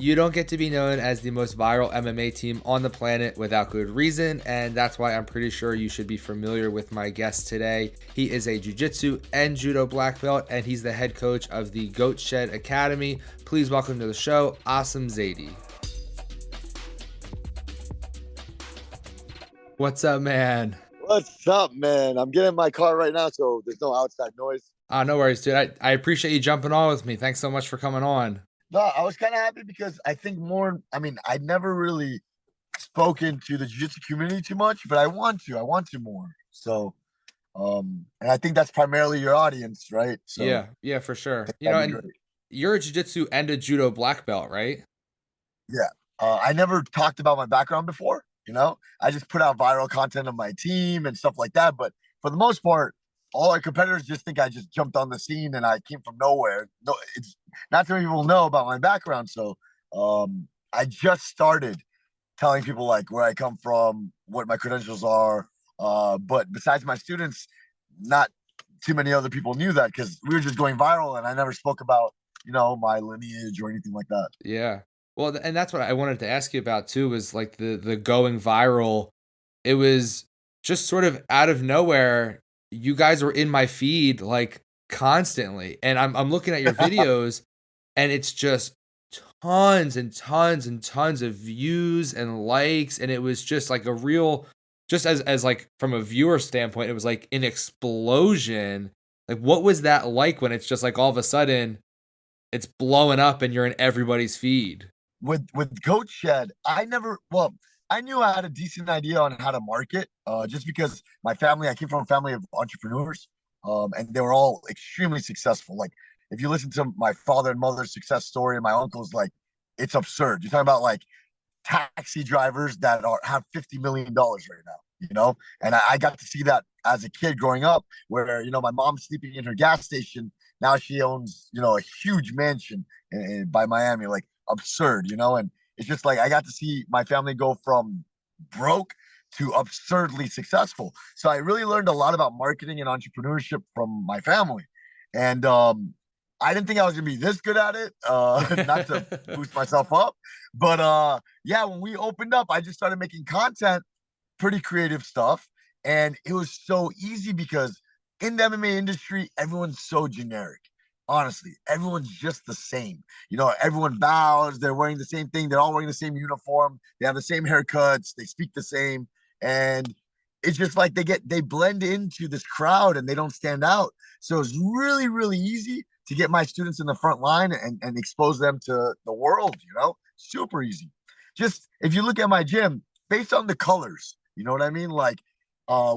You don't get to be known as the most viral MMA team on the planet without good reason, and that's why I'm pretty sure you should be familiar with my guest today. He is a jiu-jitsu and judo black belt, and he's the head coach of the Goat Shed Academy. Please welcome to the show, Asim Zaidi. What's up, man? What's up, man? I'm getting in my car right now, so there's no outside noise. No worries, dude. I appreciate you jumping on with me. Thanks so much for coming on. No, I was kind of happy because I think more, I'd never really spoken to the jiu-jitsu community too much, but I want to. I want to more. So, and I think that's primarily your audience, right? So Yeah, for I sure. think that'd be And great. you're a jiu-jitsu and a judo black belt, right? Yeah. I never talked about my background before, I just put out viral content of my team and stuff like that. But for the most part, all our competitors just think I just jumped on the scene and I came from nowhere. No, it's not too many people know about my background. So I just started telling people like where I come from, what my credentials are. But besides my students, not too many other people knew that because we were just going viral and I never spoke about, my lineage or anything like that. Yeah. Well, and that's what I wanted to ask you about too, was like the going viral. It was just sort of out of nowhere. You guys were in my feed like constantly. And I'm looking at your videos and it's just tons and tons and tons of views and likes. And it was just like a real, just as like from a viewer standpoint, it was like an explosion. Like what was that like when it's just like all of a sudden it's blowing up and you're in everybody's feed? With Goat Shed, I knew I had a decent idea on how to market, just because I came from a family of entrepreneurs, and they were all extremely successful. Like, if you listen to my father and mother's success story and my uncle's, like, it's absurd. You're talking about like taxi drivers that have $50 million right now, and I got to see that as a kid growing up, where my mom's sleeping in her gas station. Now she owns a huge mansion by Miami, like absurd, and it's just like I got to see my family go from broke to absurdly successful. So I really learned a lot about marketing and entrepreneurship from my family. And I didn't think I was gonna be this good at it. Not to boost myself up, but yeah, when we opened up, I just started making content, pretty creative stuff, and it was so easy because in the MMA industry, everyone's so generic. Honestly, everyone's just the same. Everyone bows, they're wearing the same thing, they're all wearing the same uniform, they have the same haircuts, they speak the same, and it's just like they blend into this crowd and they don't stand out. So it's really, really easy to get my students in the front line and expose them to the world, super easy. Just if you look at my gym, based on the colors, you know what I mean? Like,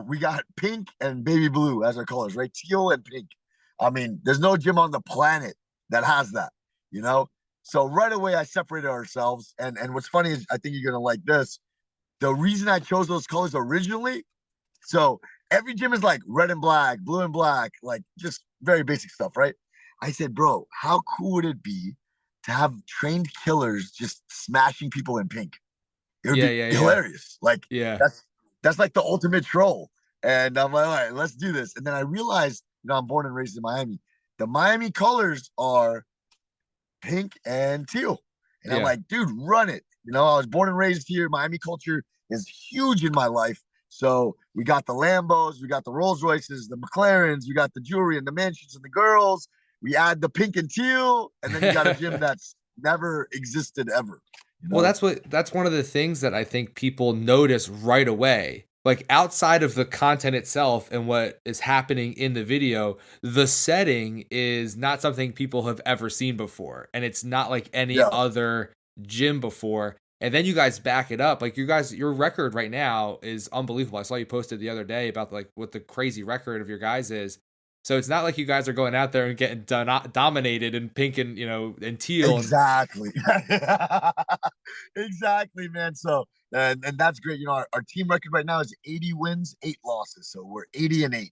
we got pink and baby blue as our colors, right? Teal and pink. I mean, there's no gym on the planet that has that, you know? So right away I separated ourselves. And what's funny is I think you're gonna like this. The reason I chose those colors originally, so every gym is like red and black, blue and black, like just very basic stuff, right? I said, bro, how cool would it be to have trained killers just smashing people in pink? It would Yeah, be yeah, yeah. hilarious. Like, Yeah. that's like the ultimate troll. And I'm like, all right, let's do this. And then I realized, I'm born and raised in Miami. The Miami colors are pink and teal. And I'm Yeah. like, dude, run it. I was born and raised here. Miami culture is huge in my life. So we got the Lambos, we got the Rolls Royces, the McLarens, we got the jewelry and the mansions and the girls. We add the pink and teal, and then you got a gym that's never existed ever. You Well, know? that's one of the things that I think people notice right away. Like outside of the content itself and what is happening in the video, the setting is not something people have ever seen before. And it's not like any Yeah. other gym before. And then you guys back it up. Like your record right now is unbelievable. I saw you posted the other day about like what the crazy record of your guys is. So it's not like you guys are going out there and getting dominated in pink and and teal and Exactly. Exactly, man. So and that's great. Our team record right now is 80 wins, 8 losses. So we're 80-8.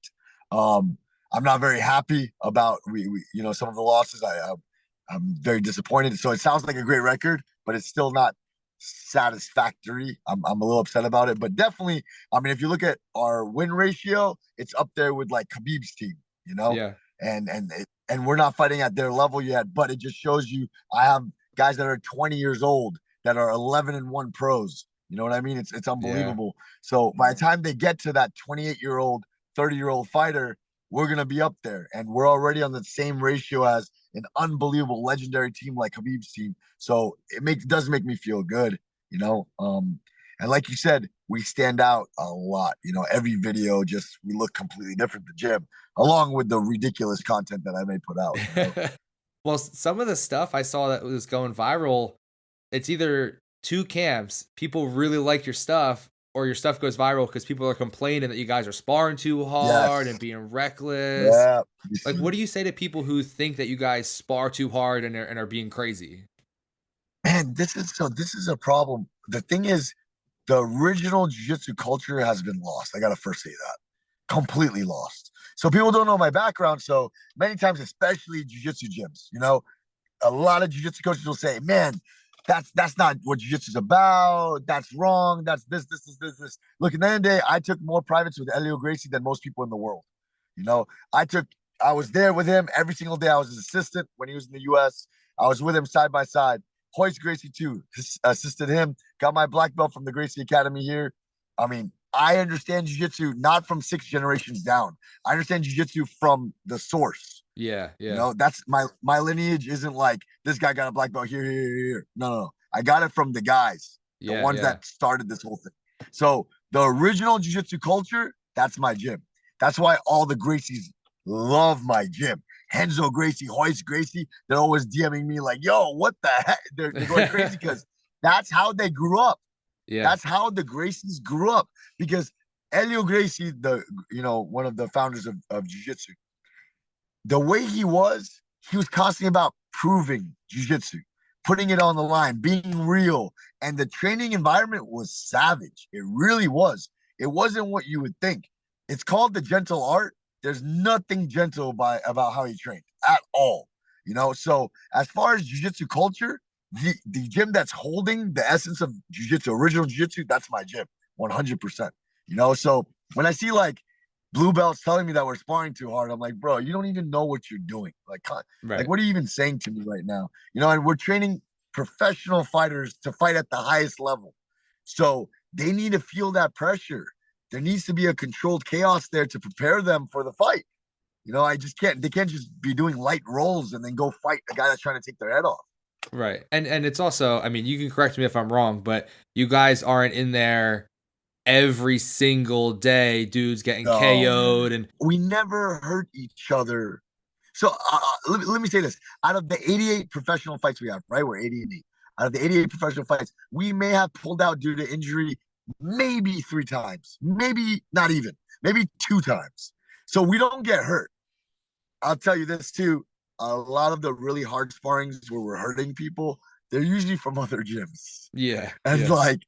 I'm not very happy about we some of the losses. I'm very disappointed. So it sounds like a great record, but it's still not satisfactory. I'm a little upset about it, but definitely, if you look at our win ratio, it's up there with like Khabib's team, yeah. and we're not fighting at their level yet, but it just shows you I have guys that are 20 years old that are 11-1 pros. You know what I mean? It's Yeah. unbelievable. So by the time they get to that 28-year-old, 30-year-old fighter, we're gonna be up there, and we're already on the same ratio as an unbelievable legendary team like Habib's team. So does make me feel good, you know. And like you said, we stand out a lot. You know, every video just we look completely different at the gym, along with the ridiculous content that I may put out. You know, Well, some of the stuff I saw that was going viral, it's either two camps. People really like your stuff, or your stuff goes viral because people are complaining that you guys are sparring too hard and yes, being reckless. yeah, Like, what do you say to people who think that you guys spar too hard and are being crazy? man, this is a problem. The thing is, the original jiu-jitsu culture has been lost. I gotta first say that. Completely lost. So people don't know my background. So many times, especially jiu-jitsu gyms, you know, a lot of jiu-jitsu coaches will say, man, that's not what jiu-jitsu is about. That's wrong. That's this. Look, at the end of the day, I took more privates with Elio Gracie than most people in the world. You know, I was there with him every single day. I was his assistant when he was in the US. I was with him side by side. Hoist Gracie too, assisted him, got my black belt from the Gracie Academy here. I mean, I understand jiu-jitsu not from 6 generations down. I understand jiu-jitsu from the source. Yeah, You yeah, know, that's my lineage isn't like this guy got a black belt here. No. I got it from the guys, the yeah, ones yeah, that started this whole thing. So the original jiu-jitsu culture, that's my gym. That's why all the Gracies love my gym. Henzo Gracie, Hoist Gracie, they're always DMing me like, yo, what the heck? They're going crazy because that's how they grew up. yeah, That's how the Gracies grew up. Because Elio Gracie, one of the founders of jiu-jitsu, the way he was constantly about proving jujitsu, putting it on the line, being real. And the training environment was savage. It really was. It wasn't what you would think. It's called the gentle art. There's nothing gentle about how he trained at all. You know, so as far as jiu-jitsu culture, the gym that's holding the essence of jiu-jitsu, original jiu-jitsu, that's my gym, 100%. You know, so when I see like blue belts telling me that we're sparring too hard. I'm like, bro, you don't even know what you're doing. Like, right, what are you even saying to me right now? You know, and we're training professional fighters to fight at the highest level. So they need to feel that pressure. There needs to be a controlled chaos there to prepare them for the fight. You know, I just can't, they can't just be doing light rolls and then go fight the guy that's trying to take their head off. right. And it's also, I mean, you can correct me if I'm wrong, but you guys aren't in there every single day, dudes getting No, KO'd man. and We never hurt each other. So let me say this: out of the 88 professional fights we have, right, we're 80 and 8. Out of the 88 professional fights, we may have pulled out due to injury maybe 3 times, maybe not even, maybe 2 times. So we don't get hurt. I'll tell you this too: a lot of the really hard sparrings where we're hurting people, they're usually from other gyms. yeah, And yeah, like,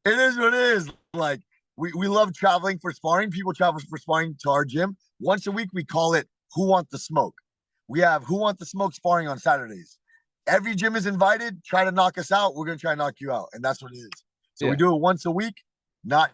it is what it is. Like, we love traveling for sparring. People travel for sparring to our gym. Once a week, we call it Who Want the Smoke. We have Who Want the Smoke sparring on Saturdays. Every gym is invited. Try to knock us out. We're going to try to knock you out. And that's what it is. So we yeah. do it once a week. Not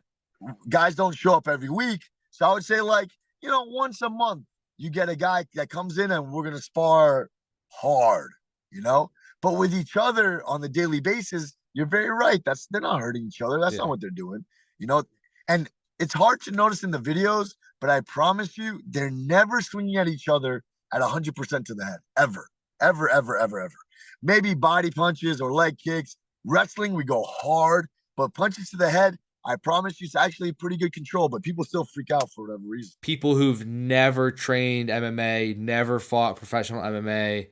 Guys don't show up every week. So I would say, like, once a month, you get a guy that comes in and we're going to spar hard, you know? But with each other on the daily basis, you're very right. They're not hurting each other. That's not Yeah. what they're doing, you know. And it's hard to notice in the videos, but I promise you, they're never swinging at each other at 100% to the head, ever, ever, ever, ever, ever. Maybe body punches or leg kicks. Wrestling, we go hard, but punches to the head, I promise you, it's actually pretty good control. But people still freak out for whatever reason. People who've never trained MMA, never fought professional MMA,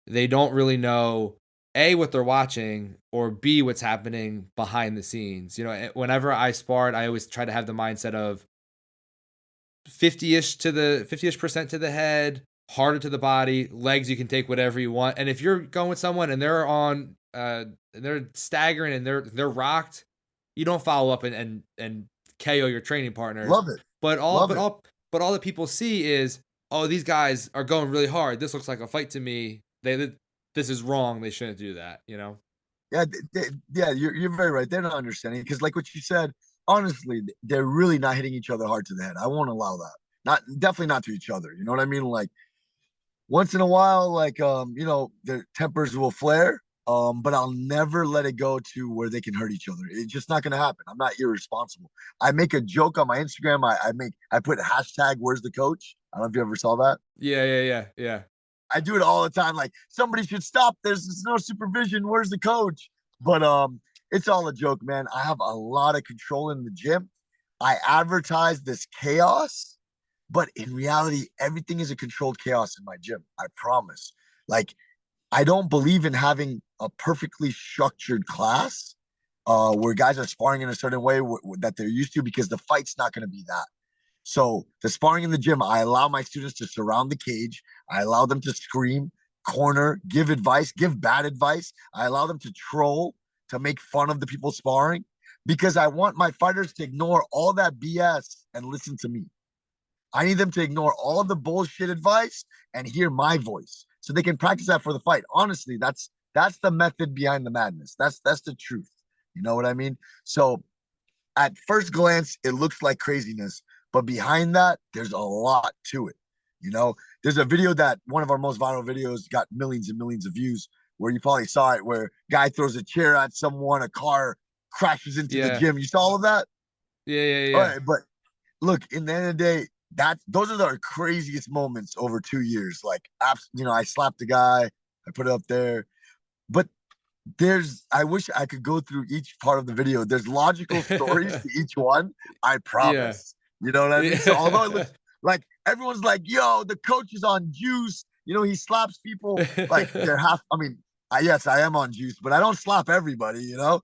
they don't really know A, what they're watching, or B, what's happening behind the scenes. You know, whenever I sparred, I always try to have the mindset of 50-ish percent to the head, harder to the body, legs you can take whatever you want. And if you're going with someone and they're on they're staggering and they're rocked, you don't follow up and KO your training partners. Love it, But all love but it. all but all that people see is, oh, these guys are going really hard. This looks like a fight to me. This is wrong. They shouldn't do that, you know? Yeah, yeah, you're very right. They're not understanding because, like what you said, honestly, they're really not hitting each other hard to the head. I won't allow that. Not definitely not to each other. You know what I mean? Like once in a while, like their tempers will flare. But I'll never let it go to where they can hurt each other. It's just not gonna happen. I'm not irresponsible. I make a joke on my Instagram. I put hashtag where's the coach? I don't know if you ever saw that. Yeah, yeah, yeah, yeah. I do it all the time. Like somebody should stop. There's no supervision. Where's the coach? But it's all a joke, man. I have a lot of control in the gym. I advertise this chaos, but in reality, everything is a controlled chaos in my gym. I promise. Like I don't believe in having a perfectly structured class where guys are sparring in a certain way that they're used to because the fight's not going to be that. So the sparring in the gym, I allow my students to surround the cage. I allow them to scream, corner, give advice, give bad advice. I allow them to troll, to make fun of the people sparring because I want my fighters to ignore all that BS and listen to me. I need them to ignore all the bullshit advice and hear my voice so they can practice that for the fight. Honestly, that's the method behind the madness. That's the truth. You know what I mean? So at first glance, it looks like craziness, but behind that, there's a lot to it. You know, there's a video that one of our most viral videos got millions and millions of views where you probably saw it where guy throws a chair at someone, a car crashes into the Yeah. gym. You saw all of that? Yeah, yeah, All yeah. right, but look, in the end of the day, those are the craziest moments over 2 years. Like, I slapped a guy, I put it up there, but I wish I could go through each part of the video. There's logical stories to each one. I Yeah. promise. You know what I mean? So although it Yeah. looks like everyone's like, yo, the coach is on juice, he slaps people like they're half. I mean, yes, I am on juice, but I don't slap everybody. But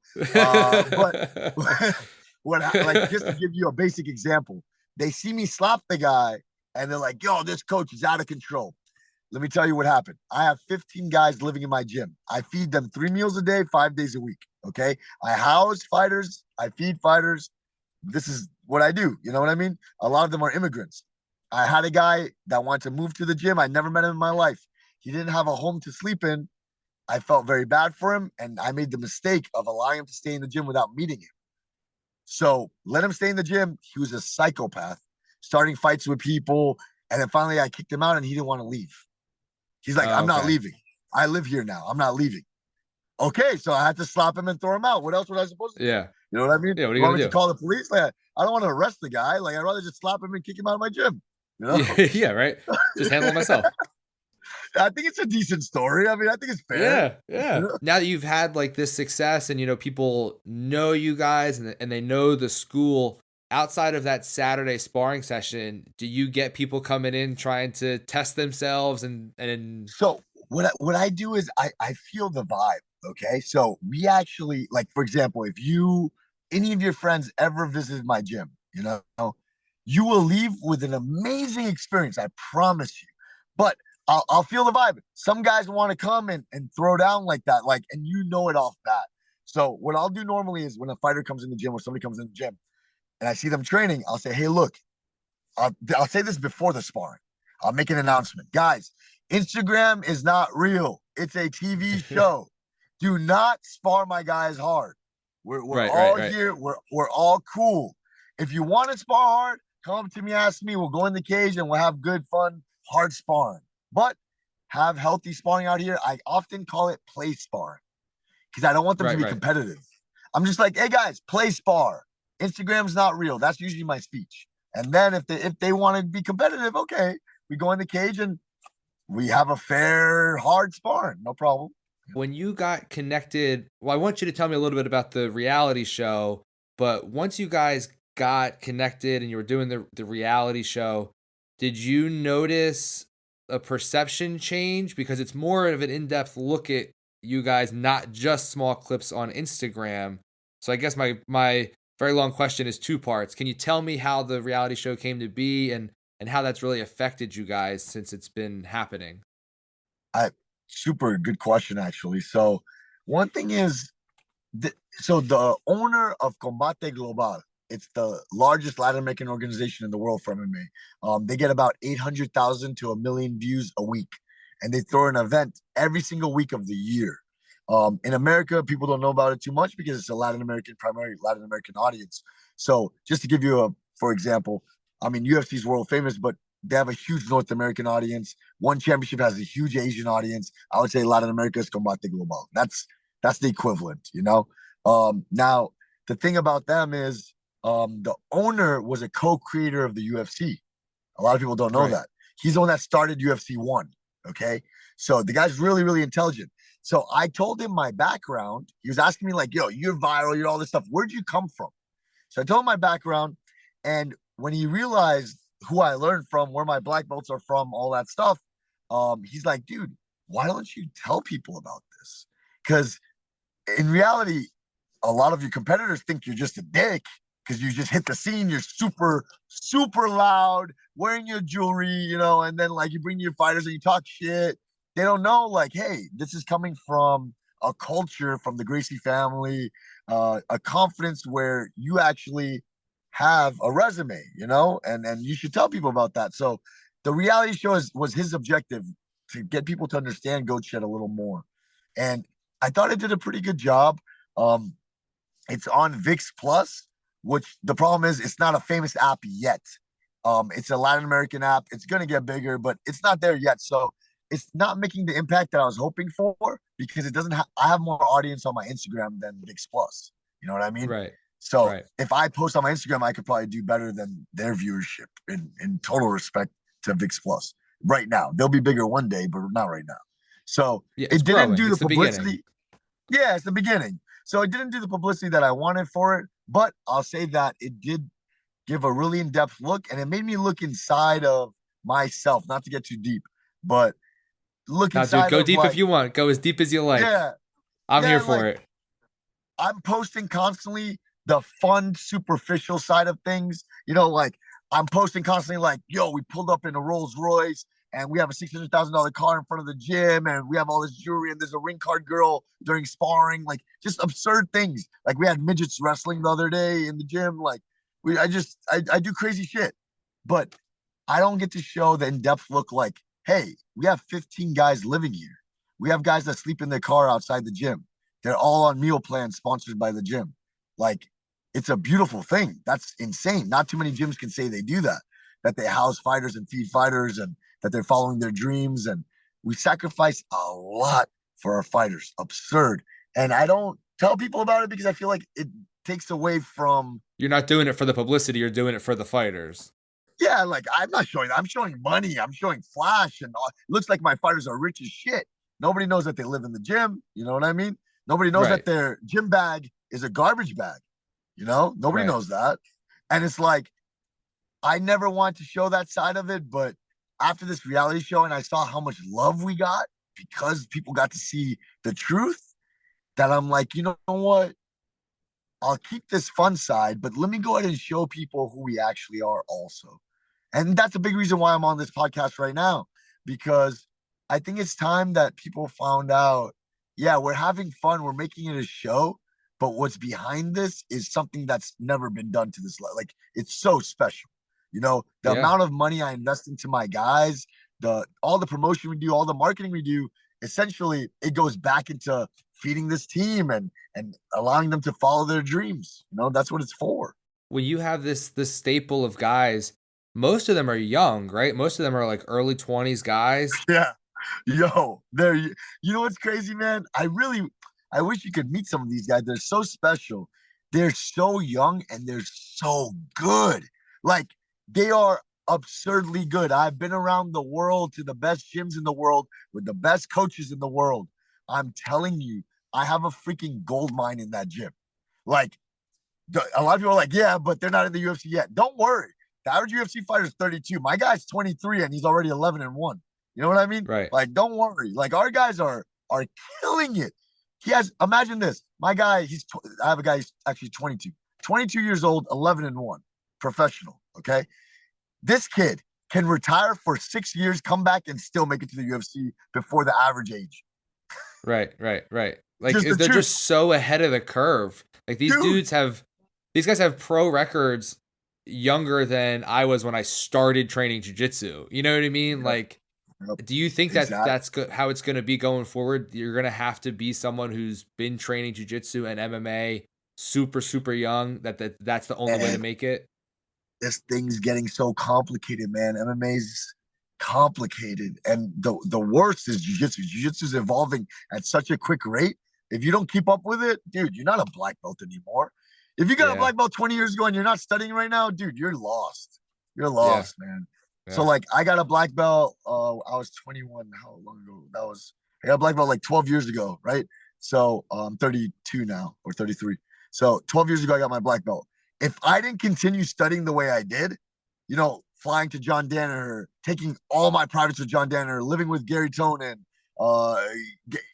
like just to give you a basic example, they see me slap the guy and they're like, yo, this coach is out of control. Let me tell you what happened. I have 15 guys living in my gym. I feed them 3 meals a day, 5 days a week. Okay. I house fighters, I feed fighters. This is what I do. You know what I mean? A lot of them are immigrants. I had a guy that wanted to move to the gym. I never met him in my life. He didn't have a home to sleep in. I felt very bad for him. And I made the mistake of allowing him to stay in the gym without meeting him. So let him stay in the gym. He was a psychopath, starting fights with people. And then finally I kicked him out and he didn't want to leave. He's like, Oh, I'm not okay. leaving. I live here now. I'm not leaving. Okay, so I had to slap him and throw him out. What else was I supposed to do? Yeah. You know what I mean? Yeah, what are You you want gonna me to do? call the police? Like, I don't want to arrest the guy. Like, I'd rather just slap him and kick him out of my gym. You know? Yeah, yeah, right? Just handle it myself. I think it's a decent story. I mean, I think it's fair. Yeah, yeah. Now that you've had, like, this success and, people know you guys and they know the school, outside of that Saturday sparring session, do you get people coming in trying to test themselves and So what I do is I feel the vibe. Okay. So we actually, like, for example, if any of your friends ever visited my gym, you will leave with an amazing experience. I promise you. But I'll feel the vibe. Some guys want to come and throw down like that, like, and it off bat. So what I'll do normally is when a fighter comes in the gym or somebody comes in the gym and I see them training, I'll say, hey, look, I'll say this before the sparring. I'll make an announcement. Guys, Instagram is not real. It's a TV show. Do not spar my guys hard. We're Right, right, all right. here. We're all cool. If you want to spar hard, come to me, ask me. We'll go in the cage and we'll have good fun, hard sparring. But have healthy sparring out here. I often call it play sparring because I don't want them to Right, be right. competitive. I'm just like, hey guys, play spar. Instagram's not real. That's usually my speech. And then if they want to be competitive, okay, we go in the cage and we have a fair hard sparring, no problem. When you got connected, well, I want you to tell me a little bit about the reality show, but once you guys got connected and you were doing the reality show, did you notice a perception change? Because it's more of an in-depth look at you guys, not just small clips on Instagram. So I guess my very long question is two parts. Can you tell me how the reality show came to be and how that's really affected you guys since it's been happening? I Super good question actually. So one thing is so the owner of Combate Global, it's the largest Latin American organization in the world for MMA. They get about 800,000 to 1 million views a week, and they throw an event every single week of the year. In America, people don't know about it too much because it's a primarily Latin American audience. So just to give you for example, I mean, UFC is world famous, but they have a huge North American audience. One championship has a huge Asian audience. I would say Latin America is combate global. That's the equivalent, you know. Now the thing about them is the owner was a co-creator of the UFC. A lot of people don't know Right. that. He's the one that started UFC 1. Okay. So the guy's really, really intelligent. So I told him my background. He was asking me, like, yo, you're viral, you're all this stuff. Where'd you come from? So I told him my background. And when he realized who I learned from, where my black belts are from, all that stuff, he's like, dude, why don't you tell people about this? Because in reality, a lot of your competitors think you're just a dick because you just hit the scene. You're super, super loud, wearing your jewelry, you know, and then like you bring your fighters and you talk shit. They don't know, like, hey, this is coming from a culture from the Gracie family, a confidence where you actually have a resume, you know, and you should tell people about that. So the reality show was his objective to get people to understand Goat Shed a little more. And I thought I did a pretty good job. Um, it's on VIX Plus, which the problem is it's not a famous app yet. It's a Latin American app. It's gonna get bigger, but it's not there yet. So it's not making the impact that I was hoping for because it doesn't have I have more audience on my Instagram than VIX Plus. You know what I mean? Right. So Right. if I post on my Instagram, I could probably do better than their viewership in total respect to VIX Plus. Right now. They'll be bigger one day, but not right now. So Yeah, it's it didn't growing. do the It's the beginning. publicity. Yeah, it's the beginning. So it didn't do the publicity that I wanted for it, but I'll say that it did give a really in-depth look and it made me look inside of myself, not to get too deep, but look Now, dude, inside go of deep if like, you want. Go as deep as you like. yeah, I'm yeah, here like for it. I'm posting constantly the fun, superficial side of things. You know, like I'm posting constantly, like, yo, we pulled up in a Rolls Royce and we have a $600,000 car in front of the gym and we have all this jewelry and there's a ring card girl during sparring, like just absurd things. Like we had midgets wrestling the other day in the gym. Like I do crazy shit, but I don't get to show the in-depth look like, hey, we have 15 guys living here. We have guys that sleep in their car outside the gym. They're all on meal plans sponsored by the gym. Like, it's a beautiful thing. That's insane. Not too many gyms can say they do that, that they house fighters and feed fighters and that they're following their dreams. And we sacrifice a lot for our fighters. Absurd. And I don't tell people about it because I feel like it takes away from, You're not doing it for the publicity. You're doing it for the fighters. yeah, like I'm not showing, I'm showing money, I'm showing flash, and all. It looks like my fighters are rich as shit. Nobody knows that they live in the gym. You know what I mean? Nobody knows that Right. their gym bag is a garbage bag. You know, nobody Right. knows that. And it's like, I never wanted to show that side of it, but after this reality show and I saw how much love we got because people got to see the truth, that I'm like, you know what? I'll keep this fun side, but let me go ahead and show people who we actually are also. And that's a big reason why I'm on this podcast right now, because I think it's time that people found out, yeah, we're having fun, we're making it a show, but what's behind this is something that's never been done to this level. Like it's so special. You know, the Yeah. amount of money I invest into my guys, the all the promotion we do, all the marketing we do, essentially it goes back into feeding this team and allowing them to follow their dreams. You know, that's what it's for. When you have this staple of guys, most of them are young, right? Most of them are like early 20s guys. Yeah. Yo, there you know what's crazy, man? I wish you could meet some of these guys. They're so special. They're so young and they're so good. Like they are absurdly good. I've been around the world to the best gyms in the world with the best coaches in the world. I'm telling you, I have a freaking gold mine in that gym. Like a lot of people are like, yeah, but they're not in the UFC yet. Don't worry. The average UFC fighter is 32. My guy's 23 and he's already 11-1. You know what I mean? Right. Like, don't worry. Like, our guys are killing it. He has, imagine this. My guy, I have a guy, he's actually 22, 22 years old, 11-1, professional. Okay. This kid can retire for 6 years, come back, and still make it to the UFC before the average age. Right. Right. Right. Like Just the they're truth. just so ahead of the curve. Like Dude, these guys have pro records younger than I was when I started training jujitsu. You know what I mean? yep, Like, yep, do you think that exactly. how it's going to be going forward? You're going to have to be someone who's been training jujitsu and MMA super young. That's the only way to And make it. this thing's getting so complicated, man. MMA's complicated, and the worst is jiu-jitsu. Jiu-jitsu is evolving at such a quick rate. If you don't keep up with it, dude, you're not a black belt anymore. If you got a Yeah. black belt 20 years ago and you're not studying right now, dude, you're lost. You're Yeah. lost, man. So Yeah. like I got a black belt. I was 21. How long ago? That was I got a black belt like 12 years ago, right? So I'm 32 now or 33. So 12 years ago, I got my black belt. If I didn't continue studying the way I did, flying to John Danaher, taking all my privates with John Danaher, living with Gary Tonin, uh,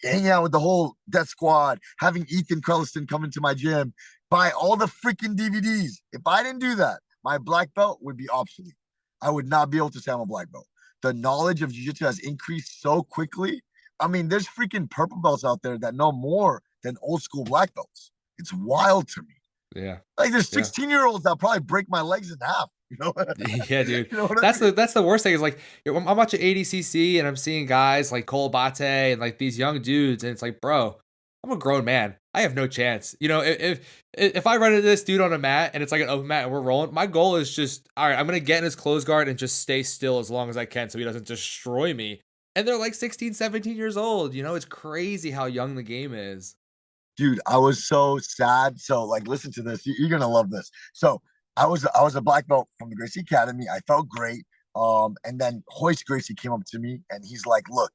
hanging out with the whole Death Squad, having Ethan Creliston come into my gym, buy all the freaking DVDs. If I didn't do that, my black belt would be obsolete. I would not be able to say I'm a black belt. The knowledge of jiu-jitsu has increased so quickly. I mean, there's freaking purple belts out there that know more than old school black belts. It's wild to me. Yeah. Like there's Yeah. 16-year-olds that probably break my legs in half. Yeah, dude. You know what I That's mean? the worst thing is like I'm watching ADCC and I'm seeing guys like Cole Bate and like these young dudes, and it's like, bro, I'm a grown man. I have no chance. If I run into this dude on a mat and it's like an open mat and we're rolling, my goal is just all right. I'm gonna get in his close guard and just stay still as long as I can so he doesn't destroy me. And they're like 16, 17 years old. It's crazy how young the game is. Dude, I was so sad. So, like, listen to this. You're gonna love this. So, I was a black belt from the Gracie Academy. I felt great. And then Hoist Gracie came up to me and he's like, "Look,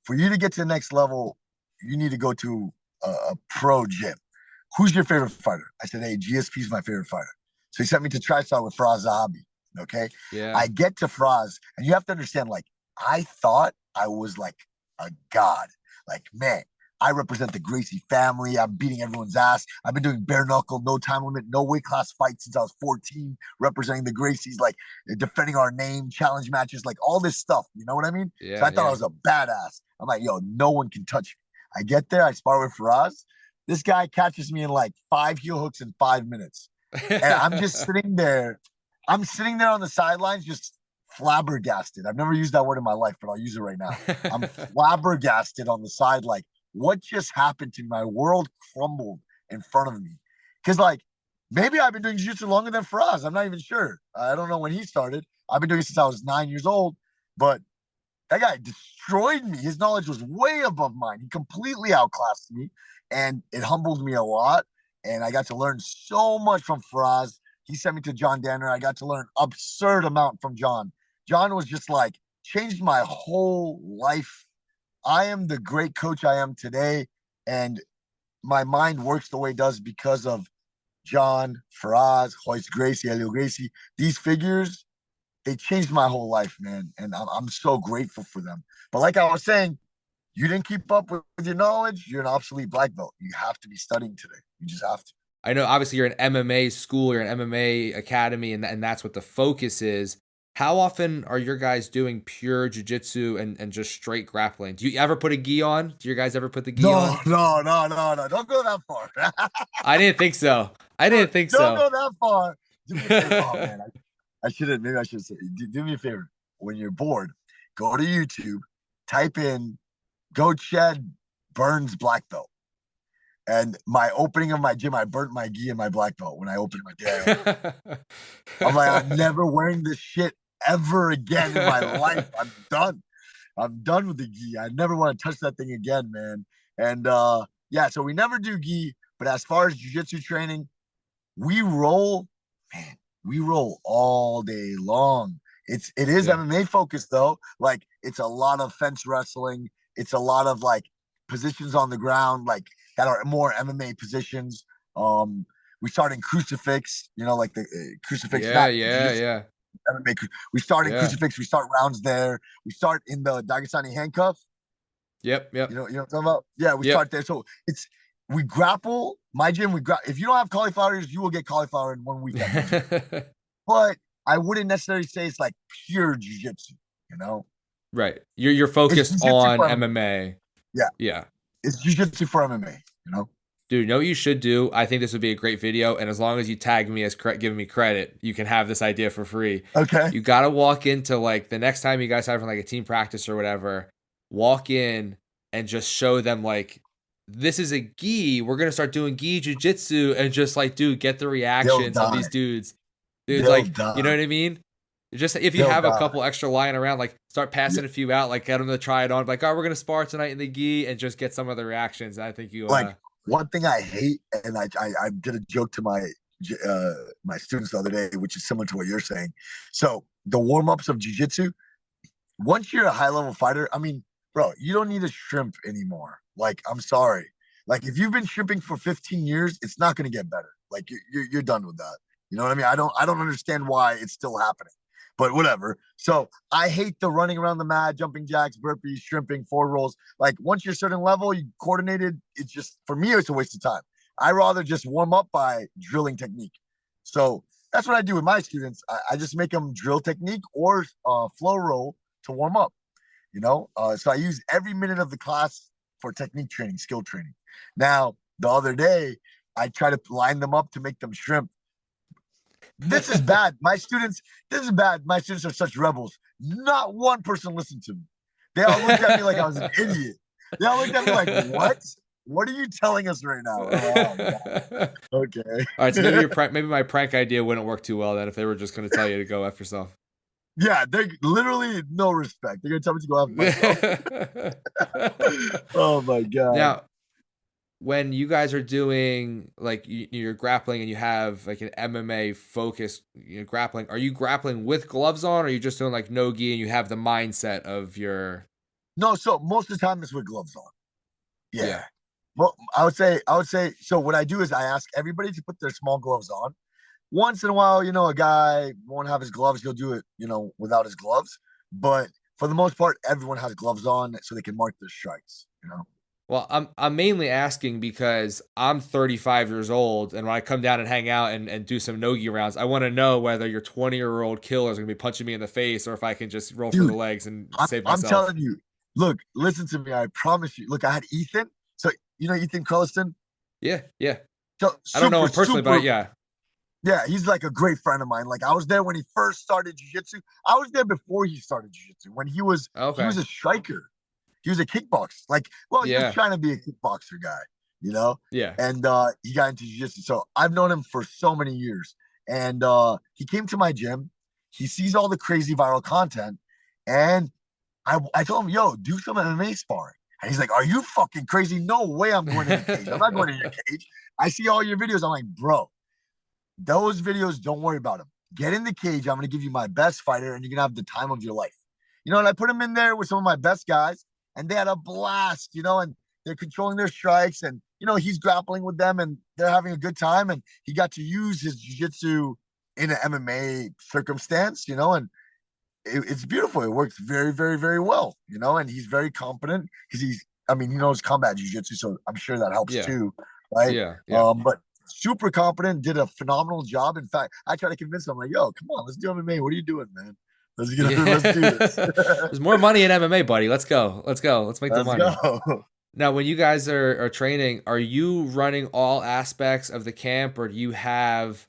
for you to get to the next level, you need to go to a pro gym. Who's your favorite fighter?" I said, "Hey, GSP is my favorite fighter." So he sent me to TriStar with Faraz Zahabi. Okay, Yeah. I get to Faraz, and you have to understand, like, I thought I was like a god. Like, man, I represent the Gracie family. I'm beating everyone's ass. I've been doing bare knuckle, no time limit, no weight class fights since I was 14, representing the Gracies, like defending our name, challenge matches, like all this stuff. You know what I mean? So Yeah. I thought I Yeah. was a badass. I'm like, yo, no one can touch me. I get there, I spar with Faraz. This guy catches me in like 5 heel hooks in 5 minutes. And I'm just sitting there. I'm sitting there on the sidelines, just flabbergasted. I've never used that word in my life, but I'll use it right now. I'm flabbergasted on the side, like, what just happened to me? My world crumbled in front of me. Because, like, maybe I've been doing jiu-jitsu longer than Faraz. I'm not even sure. I don't know when he started. I've been doing it since I was 9 years old, but that guy destroyed me. His knowledge was way above mine. He completely outclassed me, and it humbled me a lot. And I got to learn so much from Faraz. He sent me to John Danner. I got to learn absurd amount from John. John was just like changed my whole life. I am the great coach I am today, and my mind works the way it does because of John, Faraz, Hoist Gracie, Elio Gracie. These figures, they changed my whole life, man. And I'm so grateful for them. But like I was saying, you didn't keep up with your knowledge, you're an obsolete black belt. You have to be studying today. You just have to. I know obviously you're an MMA school, you're an MMA academy, and that's what the focus is. How often are your guys doing pure jujitsu and just straight grappling? Do you ever put a gi on? Do your guys ever put the gi No, on? no, no, no, no. Don't go that far. I didn't think so. I didn't think Don't so. go that far. Do me a favor. Oh man, I should have. Maybe I should say. Do me a favor. When you're bored, go to YouTube, type in "Goat Shed Burns Black Belt." And my opening of my gym, I burnt my gi and my black belt when I opened my day. I opened. I'm like, I'm never wearing this shit ever again in my life. I'm done. I'm done with the gi. I never want to touch that thing again, man. And yeah, so we never do gi. But as far as jujitsu training, we roll, man. We roll all day long. It is Yeah. MMA focused though. Like it's a lot of fence wrestling. It's a lot of like positions on the ground, like that are more MMA positions. Um, we start in crucifix, like the crucifix, Yeah, not yeah, jiu-jitsu, yeah. MMA. We start in Yeah. crucifix. We start rounds there. We start in the Dagestani handcuff. Yep, You yep. know, what I'm talking about? Yeah, we Yep. start there. So we grapple. My gym, we grapple. If you don't have cauliflower ears, you will get cauliflower in 1 week at my gym. But I wouldn't necessarily say it's like pure jujitsu. You know, Right. You're it's focused jujitsu on for MMA. MMA. Yeah, Yeah. it's jujitsu for MMA. Dude, you know what you should do? I think this would be a great video, and as long as you tag me as giving me credit, you can have this idea for free. Okay. You gotta walk into like the next time you guys have like a team practice or whatever, walk in and just show them like this is a gi. We're gonna start doing gi jujitsu and just like, dude, get the They'll reactions of these die. dudes. Dude, They'll like, you know die. what I mean? Just if you They'll have a die. couple extra lying around, like start Yeah. passing a few out, like get them to try it on. Like, oh, we're gonna spar tonight in the gi, and just get some of the reactions. I think you, Like one thing I hate, and I did a joke to uh my students the other day, which is similar to what you're saying. So the warm ups of jujitsu, once you're a high level fighter, I mean, bro, you don't need to shrimp anymore. Like, I'm sorry. Like, if you've been shrimping for 15 years, it's not going to get better. Like, you're done with that. You know what I mean? I don't understand why it's still happening, but whatever. So I hate the running around the mat, jumping jacks, burpees, shrimping, forward rolls. Like, once you're a certain level, you coordinated. It's just for me, it's a waste of time. I rather just warm up by drilling technique. So that's what I do with my students. I just make them drill technique or flow roll to warm up, so I use every minute of the class for technique training, skill training. Now, the other day, I try to line them up to make them shrimp. This is bad. This is bad. My students are such rebels. Not one person listened to me. They all looked at me like I was an idiot. They all looked at me like, what? What are you telling us right now? Oh, God. All right, so Okay. maybe my prank idea wouldn't work too well then if they were just gonna tell you to go f yourself. Yeah, they literally no respect. They're gonna tell me to go after myself. Oh my God. Now, when you guys are doing like you're grappling and you have like an MMA focused grappling, are you grappling with gloves on, or are you just doing like no gi and you have the mindset of your No, so most of the time it's with gloves on. Yeah. yeah. Well, I would say. So what I do is I ask everybody to put their small gloves on. Once in a while, a guy won't have his gloves. He'll do it, without his gloves. But for the most part, everyone has gloves on so they can mark their strikes. Well, I'm mainly asking because I'm 35 years old, and when I come down and hang out and do some nogi rounds, I want to know whether your 20-year-old killer is going to be punching me in the face, or if I can just roll for the Dude, legs and I'm save I'm myself. telling you. Look, listen to me. I promise you. Look, I had Ethan. So Ethan Culliston. Yeah, yeah. So I don't know super, him personally, but super. yeah. Yeah, he's like a great friend of mine. Like I was there when he first started jiu-jitsu. I was there before he started jiu-jitsu. When he was Okay. a striker. He was a kickboxer. Like, well, he was Yeah, trying to be a kickboxer guy, you know? yeah. And he got into jiu-jitsu. So I've known him for so many years. And he came to my gym. He sees all the crazy viral content. And I told him, yo, do some MMA sparring. And he's like, are you fucking crazy? No way I'm going in the cage. I'm not going in your cage. I see all your videos. I'm like, bro, those videos, don't worry about them. Get in the cage. I'm going to give you my best fighter, and you're going to have the time of your life. And I put him in there with some of my best guys, and they had a blast, and they're controlling their strikes, and, he's grappling with them, and they're having a good time. And he got to use his jiu-jitsu in an MMA circumstance, and it's beautiful. It works very, very, very well, and he's very competent because he knows combat jiu-jitsu, so I'm sure that helps Yeah, too, right? yeah, yeah. But super competent, did a phenomenal job. In fact, I try to convince him, like, yo, come on, let's do MMA. What are you doing, man? Let's do this. Yeah. There's more money in MMA, buddy. Let's go. Let's go. Let's make the Let's money. go. Now, when you guys are training, are you running all aspects of the camp, or do you have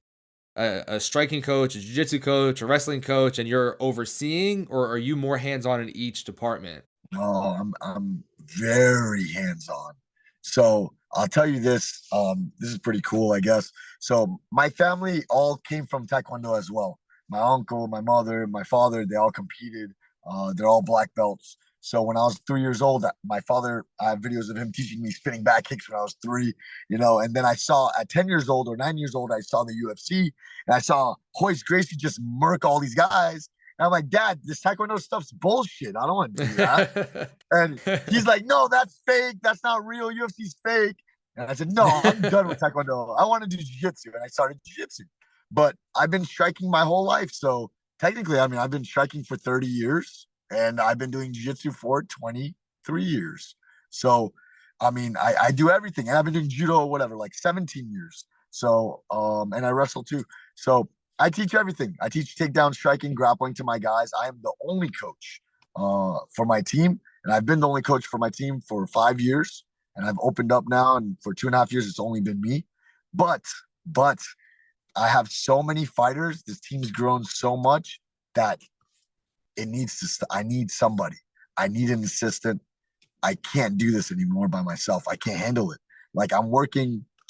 a striking coach, a jiu-jitsu coach, a wrestling coach, and you're overseeing, or are you more hands-on in each department? No, I'm very hands-on. So I'll tell you this. This is pretty cool, I guess. So my family all came from Taekwondo as well. My uncle, my mother, my father, they all competed. They're all black belts. So when I was 3 years old, my father, I have videos of him teaching me spinning back kicks when I was three. And then I saw at 10 years old or 9 years old, I saw the UFC and I saw Hoist Gracie just murk all these guys. And I'm like, Dad, this Taekwondo stuff's bullshit. I don't want to do that. And he's like, no, that's fake. That's not real. UFC's fake. And I said, no, I'm done with Taekwondo. I want to do jiu-jitsu. And I started jiu-jitsu. But I've been striking my whole life. So technically, I've been striking for 30 years and I've been doing jiu-jitsu for 23 years. So, I do everything. And I've been doing judo or whatever, like 17 years. So, and I wrestle too. So I teach everything. I teach takedown striking, grappling to my guys. I am the only coach for my team. And I've been the only coach for my team for 5 years. And I've opened up now. And for 2.5 years, it's only been me. But I have so many fighters. This team's grown so much that I need somebody. I need an assistant. I can't do this anymore by myself. I can't handle it. Like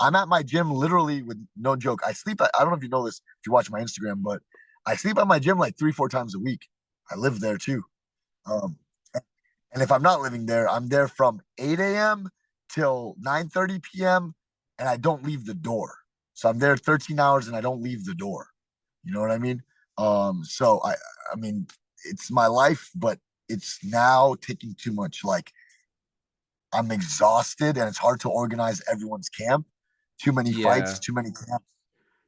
I'm at my gym literally with no joke. I don't know if you know this if you watch my Instagram, but I sleep at my gym like 3, 4 times a week. I live there too. Um, and if I'm not living there, I'm there from 8 a.m. till 9:30 p.m. and I don't leave the door. So I'm there 13 hours and I don't leave the door. You know what I mean? So I mean, it's my life, but it's now taking too much. Like I'm exhausted and it's hard to organize everyone's camp. Too many fights, Yeah. too many camps.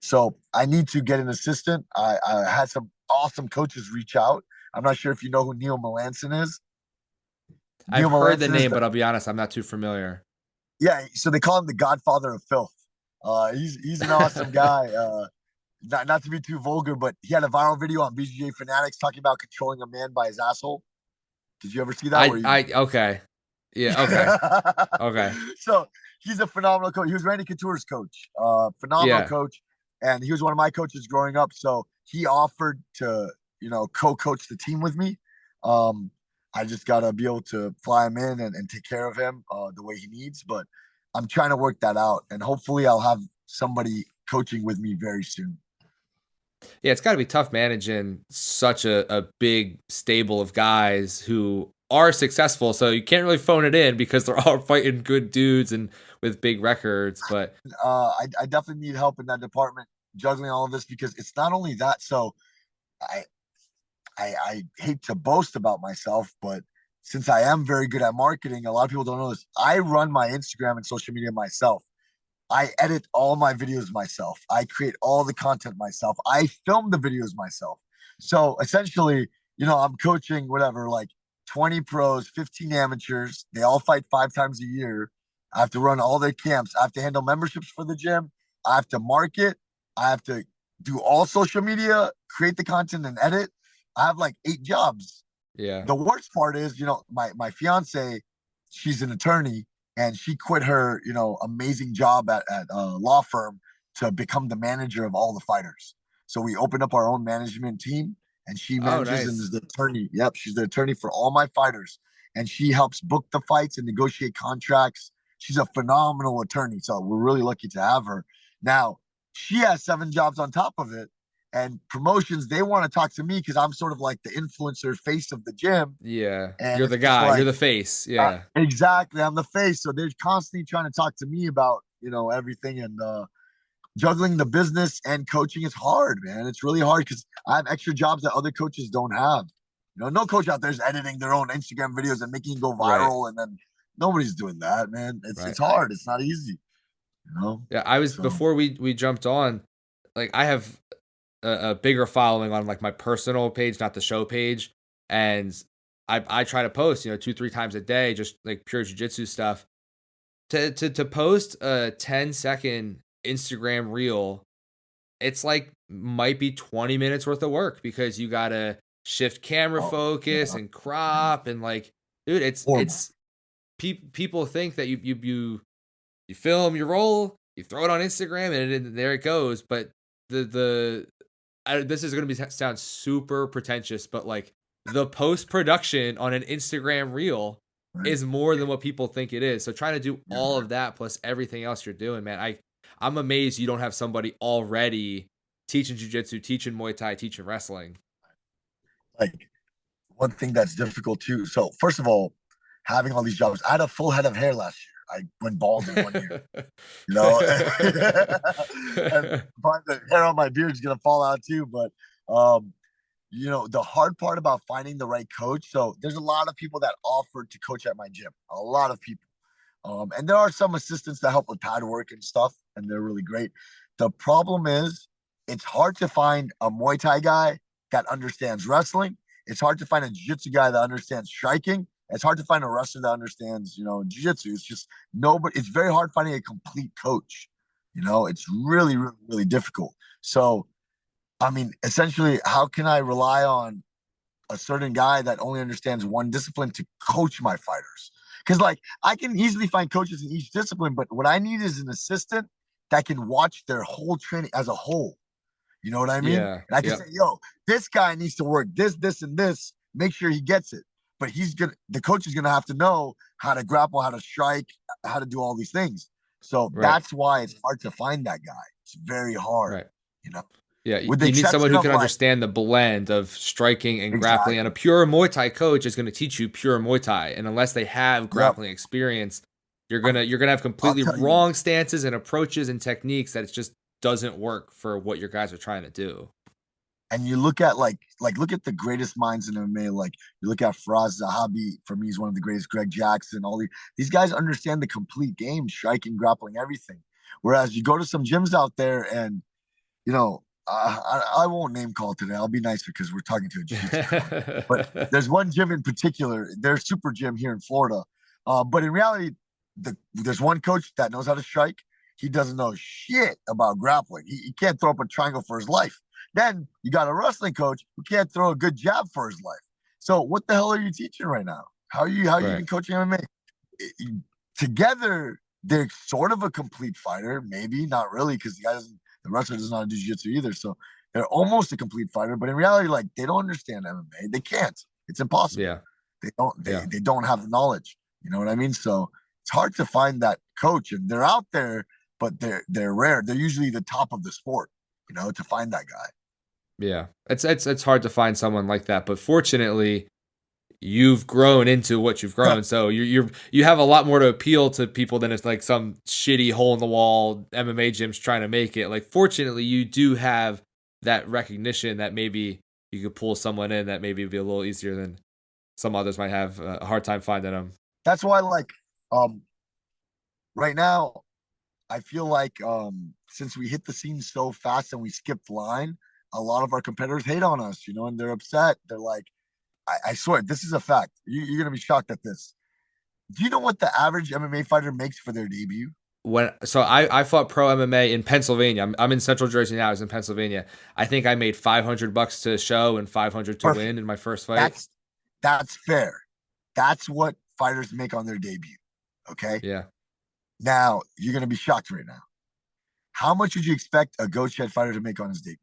So I need to get an assistant. I had some awesome coaches reach out. I'm not sure if you know who Neil Melanson is. I've Neil heard the Melanson is name, the but I'll be honest, I'm not too familiar. yeah. So they call him the Godfather of Filth. He's an awesome guy. Not to be too vulgar, but he had a viral video on BJJ Fanatics talking about controlling a man by his asshole. Did you ever see that? Where he Okay. Yeah, okay. Okay. so he's a phenomenal coach. He was Randy Couture's coach, phenomenal Yeah. coach, and he was one of my coaches growing up. So he offered to, co-coach the team with me. Um, I just gotta be able to fly him in and take care of him the way he needs. But I'm trying to work that out, and hopefully, I'll have somebody coaching with me very soon. Yeah, it's gotta be tough managing such a big stable of guys who are successful, so you can't really phone it in because they're all fighting good dudes and with big records, but I definitely need help in that department, juggling all of this because it's not only that. So I I hate to boast about myself, but since I am very good at marketing, a lot of people don't know this. I run my Instagram and social media myself. I edit all my videos myself. I create all the content myself. I film the videos myself. So essentially, I'm coaching whatever, like 20 pros, 15 amateurs. They all fight 5 times a year. I have to run all their camps. I have to handle memberships for the gym. I have to market. I have to do all social media, create the content and edit. I have like 8 jobs. yeah. The worst part is, my fiance, she's an attorney and she quit her, amazing job at a law firm to become the manager of all the fighters. So we opened up our own management team and she Oh, manages and is nice. the attorney. Yep, she's the attorney for all my fighters. And she helps book the fights and negotiate contracts. She's a phenomenal attorney. So we're really lucky to have her. Now, she has 7 jobs on top of it and promotions, they want to talk to me because I'm sort of like the influencer face of the gym. Yeah. And You're it's the just guy, you're like, the face, yeah. exactly, I'm the face. So they're constantly trying to talk to me about, everything. And juggling the business and coaching is hard, man. It's really hard because I have extra jobs that other coaches don't have. No coach out there is editing their own Instagram videos and making it go Right, viral. And then nobody's doing that, man. It's right. hard. It's not easy. Yeah, I was So, before we jumped on, like, I have a bigger following on, like, my personal page, not the show page, and I try to post, 2, 3 times a day, just, like, pure jujitsu stuff. To post a 10-second Instagram reel, it's like might be 20 minutes worth of work because you gotta shift camera oh, focus yeah, and yeah, crop and like, dude, horrible. it's people think that you film, you roll, you throw it on Instagram, and there it goes. But this is gonna be sound super pretentious, but like the post production on an Instagram reel Right. is more than what people think it is. So trying to do Yeah. all of that plus everything else you're doing, man, I'm amazed you don't have somebody already teaching jujitsu, teaching Muay Thai, teaching wrestling. Like one thing that's difficult too. So first of all, having all these jobs, I had a full head of hair last year. I went bald in one year, you know, and probably the hair on my beard is gonna fall out too. But um, the hard part about finding the right coach. So there's a lot of people that offer to coach at my gym. A lot of people. And there are some assistants that help with pad work and stuff, and they're really great. The problem is, it's hard to find a Muay Thai guy that understands wrestling. It's hard to find a Jiu-Jitsu guy that understands striking. It's hard to find a wrestler that understands, Jiu-Jitsu. It's just nobody. It's very hard finding a complete coach. It's really, really, really difficult. So, I mean, essentially, how can I rely on a certain guy that only understands one discipline to coach my fighters? Because like I can easily find coaches in each discipline, but what I need is an assistant that can watch their whole training as a whole. You know what I mean? Yeah. And I can say, Yep. yo, this guy needs to work this, and this, make sure he gets it. But the coach is gonna have to know how to grapple, how to strike, how to do all these things. So Right. that's why it's hard to find that guy. It's very hard, Right. you know, Yeah, with the you need someone exception who of can like, understand the blend of striking and grappling. And a exactly. pure Muay Thai coach is going to teach you pure Muay Thai. And unless they have Yep. grappling experience, I'm, you're gonna have I'll completely tell you. wrong stances and approaches and techniques that it just doesn't work for what your guys are trying to do. And you look at look at the greatest minds in MMA. Like you look at Faraz Zahabi, for me, he's one of the greatest. Greg Jackson, all these guys understand the complete game, striking, grappling, everything. Whereas you go to some gyms out there, and I won't name call today. I'll be nice because we're talking to a jiu-jitsu coach. But there's one gym in particular, their super gym here in Florida. But in reality, there's one coach that knows how to strike. He doesn't know shit about grappling. He can't throw up a triangle for his life. Then you got a wrestling coach who can't throw a good jab for his life. So what the hell are you teaching right now? How are you Right. even coaching MMA? Together, they're sort of a complete fighter, maybe not really, because the wrestler doesn't know how to do jiu-jitsu either. So they're almost a complete fighter, but in reality, like they don't understand MMA. They can't. It's impossible. Yeah. Yeah. They don't have the knowledge. You know what I mean? So it's hard to find that coach, and they're out there, but they're rare. They're usually the top of the sport, to find that guy. Yeah. It's hard to find someone like that, but fortunately, you've grown into what you've grown. So you have a lot more to appeal to people than it's like some shitty hole in the wall MMA gyms trying to make it. Like fortunately, you do have that recognition that maybe you could pull someone in that maybe be a little easier than some others might have a hard time finding them. That's why, like, um, right now, I feel like since we hit the scene so fast and we skipped line, a lot of our competitors hate on us, and they're upset. They're like, I swear, this is a fact. You're gonna be shocked at this. Do you know what the average MMA fighter makes for their debut? I fought pro MMA in Pennsylvania. I'm in Central Jersey now. I was in Pennsylvania. I think I made $500 to show and 500 to Perfect. win in my first fight. That's fair. That's what fighters make on their debut. Okay. Yeah. Now you're gonna be shocked right now. How much would you expect a goat shed fighter to make on his debut?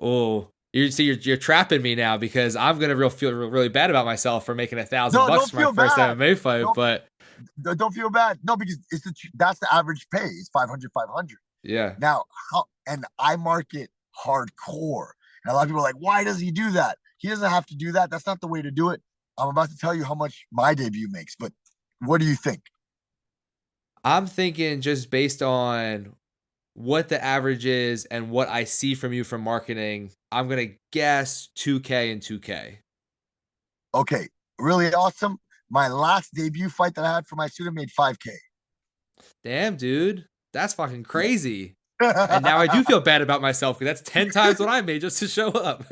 Oh, you're trapping me now because I'm gonna feel really bad about myself for making $1,000 No, don't for my feel first bad. MMA fight. Don't But don't feel bad. No, because that's the average pay. It's 500, 500. yeah, Now, and I market hardcore. And a lot of people are like, why does he do that? He doesn't have to do that. That's not the way to do it. I'm about to tell you how much my debut makes, but what do you think? I'm thinking just based on what the average is and what I see from you from marketing, I'm gonna guess 2K and 2K. Okay, really awesome. My last debut fight that I had for my student made 5K. Damn, dude, that's fucking crazy. And now I Yeah. do feel bad about myself because that's 10 times what I made just to show up.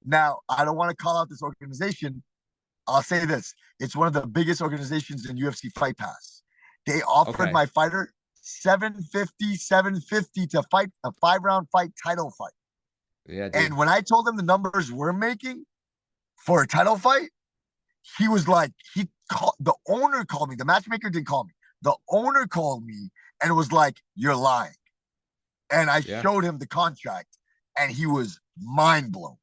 Now, I don't want to call out this organization. I'll say this. It's one of the biggest organizations in UFC Fight Pass. They offered Okay. my fighter 750 to fight a 5-round fight title fight. Yeah, dude. And when I told him the numbers we're making for a title fight, he was like, the owner called me. The matchmaker didn't call me. The owner called me and was like, "You're lying." And I Yeah. showed him the contract, and he was mind blown,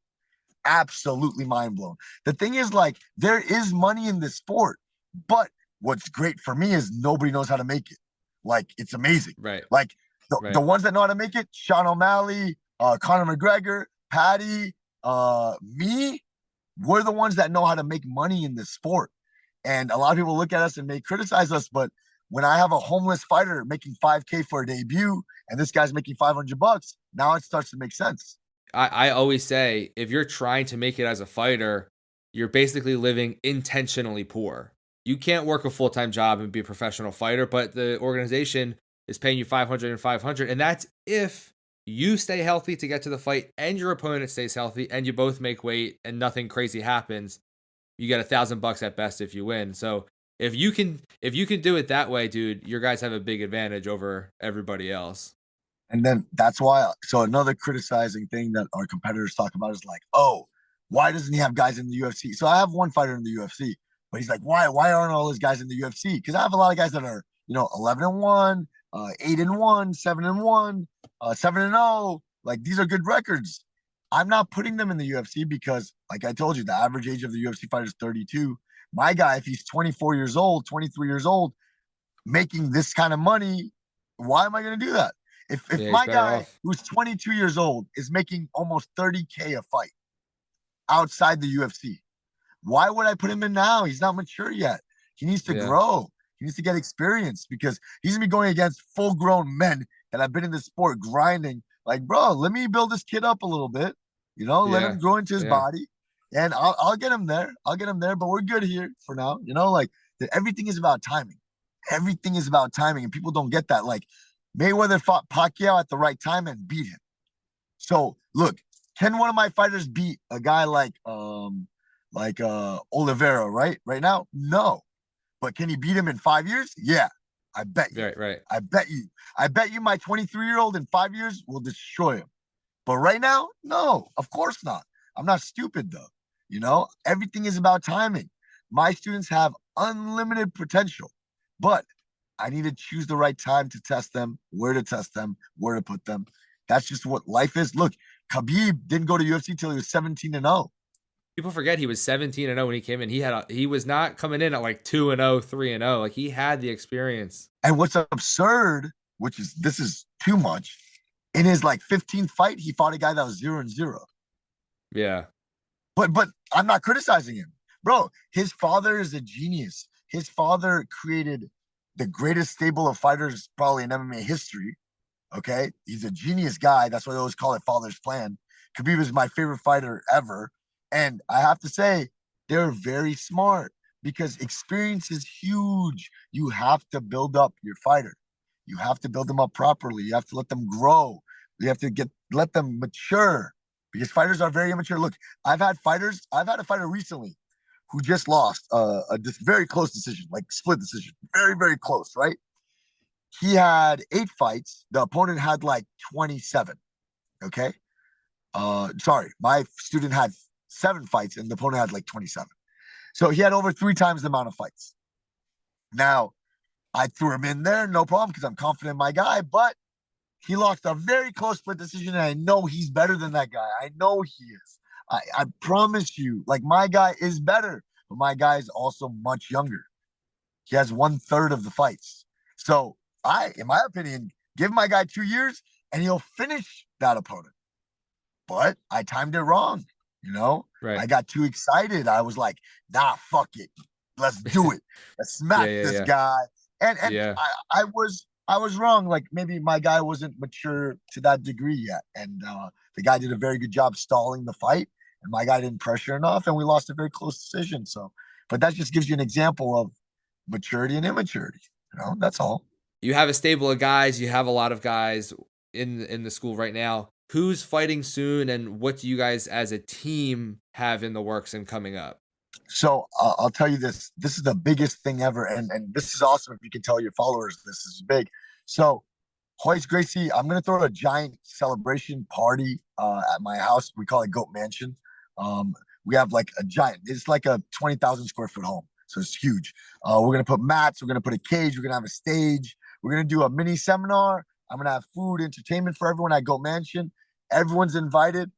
absolutely mind blown. The thing is, like, there is money in this sport, but what's great for me is nobody knows how to make it. Like, it's amazing. Right. Like the Right. ones that know how to make it, Sean O'Malley, Conor McGregor, Patty, me, we're the ones that know how to make money in this sport. And a lot of people look at us and may criticize us, but when I have a homeless fighter making 5K for a debut and this guy's making $500, now it starts to make sense. I always say if you're trying to make it as a fighter, you're basically living intentionally poor. You can't work a full time job and be a professional fighter, but the organization is paying you 500 and 500. And that's if you stay healthy to get to the fight and your opponent stays healthy and you both make weight and nothing crazy happens. You get $1,000 at best if you win. So if you can do it that way, dude, your guys have a big advantage over everybody else. And then that's why. So another criticizing thing that our competitors talk about is like, oh, why doesn't he have guys in the UFC? So I have one fighter in the UFC, but he's like, why aren't all those guys in the UFC? Because I have a lot of guys that are 11-1, 8-1, 7-1, 7-0. Like these are good records. I'm not putting them in the UFC because, like I told you, the average age of the UFC fighter is 32. My guy, if he's 24 years old, 23 years old, making this kind of money, why am I going to do that? If Yeah, he's my better guy off. who's 22 years old is making almost 30K a fight outside the UFC, why would I put him in now? He's not mature yet. He needs to Yeah. grow. He needs to get experience because he's gonna be going against full-grown men that have been in the sport grinding. Like, bro, let me build this kid up a little bit. Let him Yeah. grow into his Yeah. body, and I'll get him there. I'll get him there. But we're good here for now. Like everything is about timing. Everything is about timing, and people don't get that. Like Mayweather fought Pacquiao at the right time and beat him. So look, can one of my fighters beat a guy like Oliveira right now? No. But can he beat him in 5 years? Yeah. I bet you. Right, right. I bet you. I bet you my 23-year-old in 5 years will destroy him. But right now, no, of course not. I'm not stupid though. Everything is about timing. My students have unlimited potential, but I need to choose the right time to test them, where to put them. That's just what life is. Look, Khabib didn't go to UFC till he was 17-0. People forget he was 17-0 when he came in. He was not coming in at like 2-0, 3-0. Like he had the experience. And what's absurd, which is this is too much, in his like 15th fight, he fought a guy that was 0-0. Yeah. But I'm not criticizing him. Bro, his father is a genius. His father created the greatest stable of fighters probably in MMA history. Okay. He's a genius guy. That's why they always call it father's plan. Khabib is my favorite fighter ever. And I have to say, they're very smart because experience is huge. You have to build up your fighter. You have to build them up properly. You have to let them grow. You have to let them mature because fighters are very immature. Look, I've had a fighter recently who just lost a very close decision, like split decision, very, very close, right? He had 8 fights. The opponent had like 27. Okay. Sorry, my student had 7 fights and the opponent had like 27. So he had over 3 times the amount of fights. Now, I threw him in there, no problem, because I'm confident in my guy, but he lost a very close split decision, and I know he's better than that guy. I know he is. I promise you, like my guy is better, but my guy is also much younger. He has 1/3 of the fights. So in my opinion, give my guy 2 years and he'll finish that opponent. But I timed it wrong. Right. I got too excited. I was like, nah, fuck it. Let's do it. Let's Yeah, smack yeah, this yeah. guy. And Yeah. I was wrong. Like maybe my guy wasn't mature to that degree yet. And the guy did a very good job stalling the fight. And my guy didn't pressure enough, and we lost a very close decision. So, but that just gives you an example of maturity and immaturity. That's all. You have a stable of guys, you have a lot of guys in the school right now. Who's fighting soon and what do you guys as a team have in the works and coming up? So I'll tell you this. This is the biggest thing ever, and this is awesome. If you can tell your followers, this is big. So Hoist Gracie, I'm gonna throw a giant celebration party at my house. We call it Goat Mansion. Um, we have like a giant. It's like a 20,000 square foot home, so it's huge. We're gonna put mats. We're gonna put a cage. We're gonna have a stage. We're gonna do a mini seminar. I'm gonna have food, entertainment for everyone at Goat Mansion. Everyone's invited.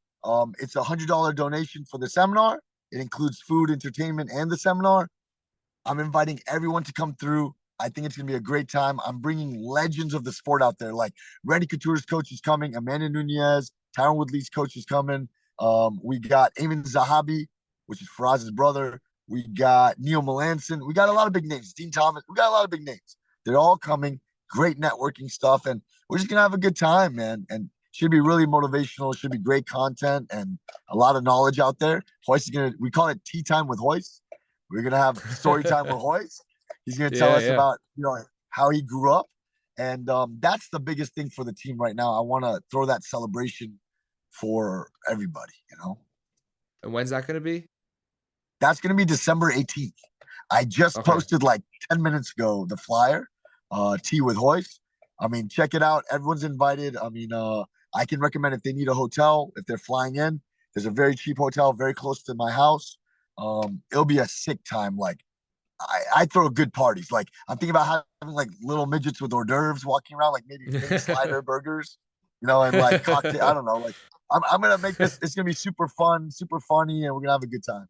It's $100 donation for the seminar. It includes food, entertainment, and the seminar. I'm inviting everyone to come through. I think it's going to be a great time. I'm bringing legends of the sport out there. Like Randy Couture's coach is coming, Amanda Nunez, Tyron Woodley's coach is coming. We got Eamon Zahabi, which is Faraz's brother. We got Neil Melanson. We got a lot of big names. Dean Thomas. We got a lot of big names. They're all coming. Great networking stuff. And we're just going to have a good time, man. And should be really motivational. Should be great content and a lot of knowledge out there. Hoist is going to, we call it tea time with Hoist. We're going to have story time with Hoist. He's going to tell Yeah, us yeah. about, how he grew up. And that's the biggest thing for the team right now. I want to throw that celebration for everybody. And when's that going to be? That's going to be December 18th. I just Okay. posted like 10 minutes ago the flyer, Tea with Hoist. I mean, check it out. Everyone's invited. I mean, I can recommend if they need a hotel, if they're flying in, there's a very cheap hotel very close to my house. It'll be a sick time. Like, I throw good parties. Like, I'm thinking about having like little midgets with hors d'oeuvres walking around, like maybe mini slider burgers, and like cocktail. I don't know. Like, I'm gonna make this. It's gonna be super fun, super funny, and we're gonna have a good time.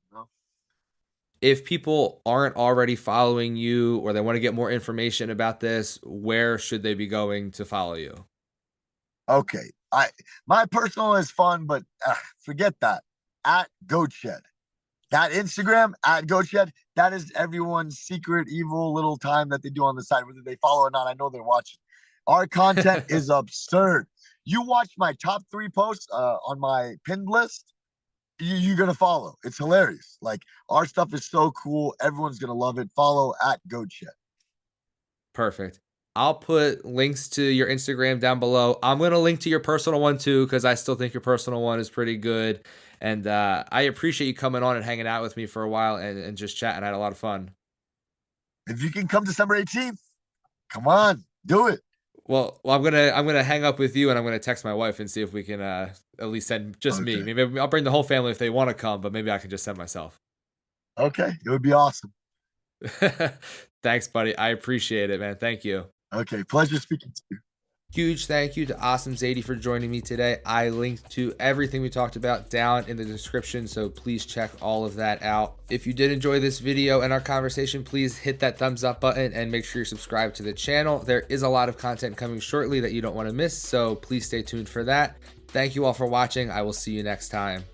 If people aren't already following you or they want to get more information about this, where should they be going to follow you? Okay, I my personal is fun, but forget that. At Goat Shed, that Instagram at Goat Shed, that is everyone's secret evil little time that they do on the side, whether they follow or not. I know they're watching. Our content is absurd. You watch my top 3 posts on my pinned list, you're gonna follow. It's hilarious. Like our stuff is so cool. Everyone's gonna love it. Follow at Goat Shed. Perfect. I'll put links to your Instagram down below. I'm going to link to your personal one too, because I still think your personal one is pretty good. And I appreciate you coming on and hanging out with me for a while and just chatting. I had a lot of fun. If you can come December 18th, come on, do it. Well, I'm gonna hang up with you and I'm gonna text my wife and see if we can at least send just me. Okay. Maybe I'll bring the whole family if they want to come, but maybe I can just send myself. Okay. It would be awesome. Thanks, buddy. I appreciate it, man. Thank you. Okay. Pleasure speaking to you. Huge thank you to Asim Zaidi for joining me today. I linked to everything we talked about down in the description, so please check all of that out. If you did enjoy this video and our conversation, please hit that thumbs up button and make sure you're subscribed to the channel. There is a lot of content coming shortly that you don't want to miss, so please stay tuned for that. Thank you all for watching. I will see you next time.